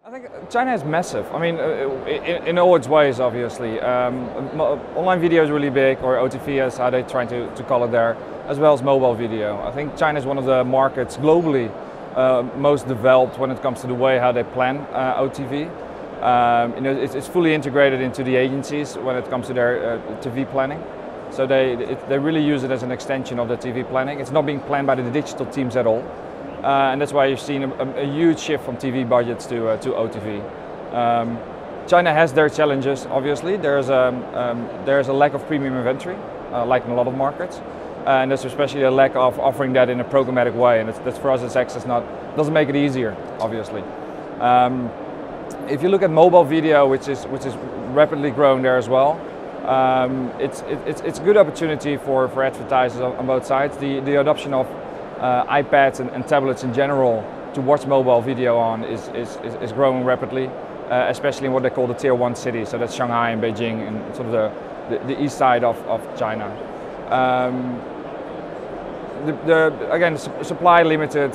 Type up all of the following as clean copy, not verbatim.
I think China is massive. I mean, in all its ways, obviously. Online video is really big, or OTV as how they're trying to call it there, as well as mobile video. I think China is one of the markets globally most developed when it comes to the way how they plan OTV. It's fully integrated into the agencies when it comes to their TV planning. So they really use it as an extension of the TV planning. It's not being planned by the digital teams at all. And that's why you've seen a huge shift from TV budgets to OTV. China has their challenges, obviously. There's a lack of premium inventory, like in a lot of markets. And there's especially a lack of offering that in a programmatic way. And that's for us as Xaxis doesn't make it easier, obviously. If you look at mobile video, which is rapidly growing there as well, it's a good opportunity for advertisers on both sides. The adoption of iPads and tablets in general to watch mobile video on is growing rapidly, especially in what they call the Tier 1 cities. So that's Shanghai and Beijing and sort of the east side of China. Again, supply limited.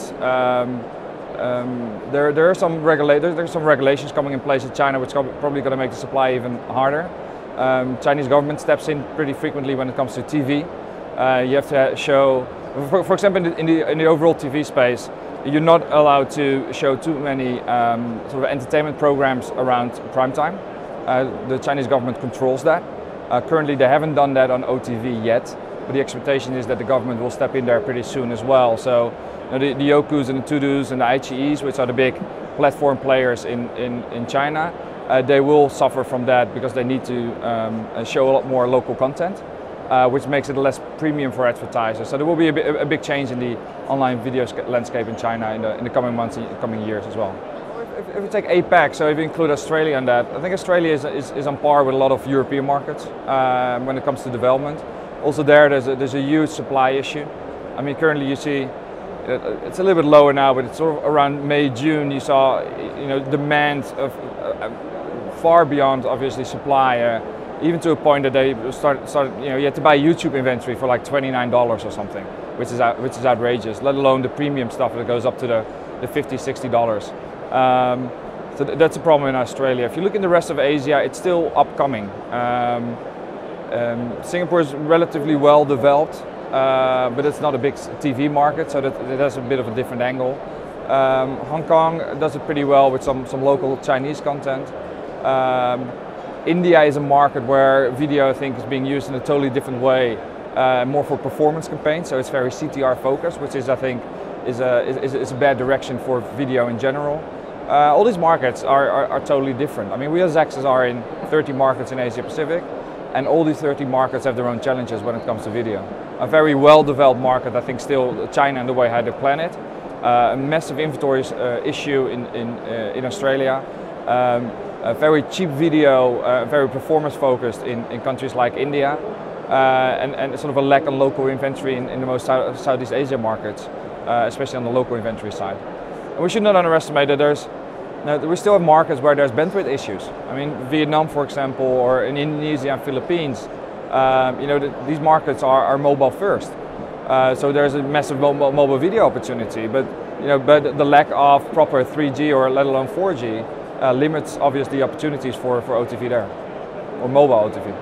There are some regulations coming in place in China, which are probably going to make the supply even harder. Chinese government steps in pretty frequently when it comes to TV. You have to show, for example, in the overall TV space, you're not allowed to show too many sort of entertainment programs around prime time. The Chinese government controls that. Currently, they haven't done that on OTV yet, but the expectation is that the government will step in there pretty soon as well. So, the Youkus and the Tudus and the iQIYIs, which are the big platform players in China, they will suffer from that because they need to show a lot more local content, which makes it less premium for advertisers. So there will be a big change in the online video landscape in China in the coming months, coming years as well. If we take APAC, so if you include Australia in that, I think Australia is on par with a lot of European markets when it comes to development. Also there's a huge supply issue. I mean, currently you see it's a little bit lower now, but it's sort of around May, June. You saw, demand of far beyond obviously supply, even to a point that they started. You had to buy YouTube inventory for like $29 or something, which is outrageous. Let alone the premium stuff that goes up to the $50, $60. So that's a problem in Australia. If you look in the rest of Asia, it's still upcoming. Singapore is relatively well developed. But it's not a big TV market, so that has a bit of a different angle. Hong Kong does it pretty well with some local Chinese content. India is a market where video, I think, is being used in a totally different way, more for performance campaigns. So it's very CTR focused, which I think is a bad direction for video in general. All these markets are totally different. I mean, we as Xaxis are in 30 markets in Asia Pacific, and all these 30 markets have their own challenges when it comes to video. A very well-developed market, I think, still China and the way how they plan it. A massive inventory issue in Australia. A very cheap video, very performance-focused in countries like India, and sort of a lack of local inventory in the most Southeast Asia markets, especially on the local inventory side. And we should not underestimate that we still have markets where there's bandwidth issues. I mean, Vietnam, for example, or in Indonesia and Philippines, these markets are mobile first. So there's a massive mobile video opportunity, but the lack of proper 3G or let alone 4G limits obviously opportunities for OTV there, or mobile OTV.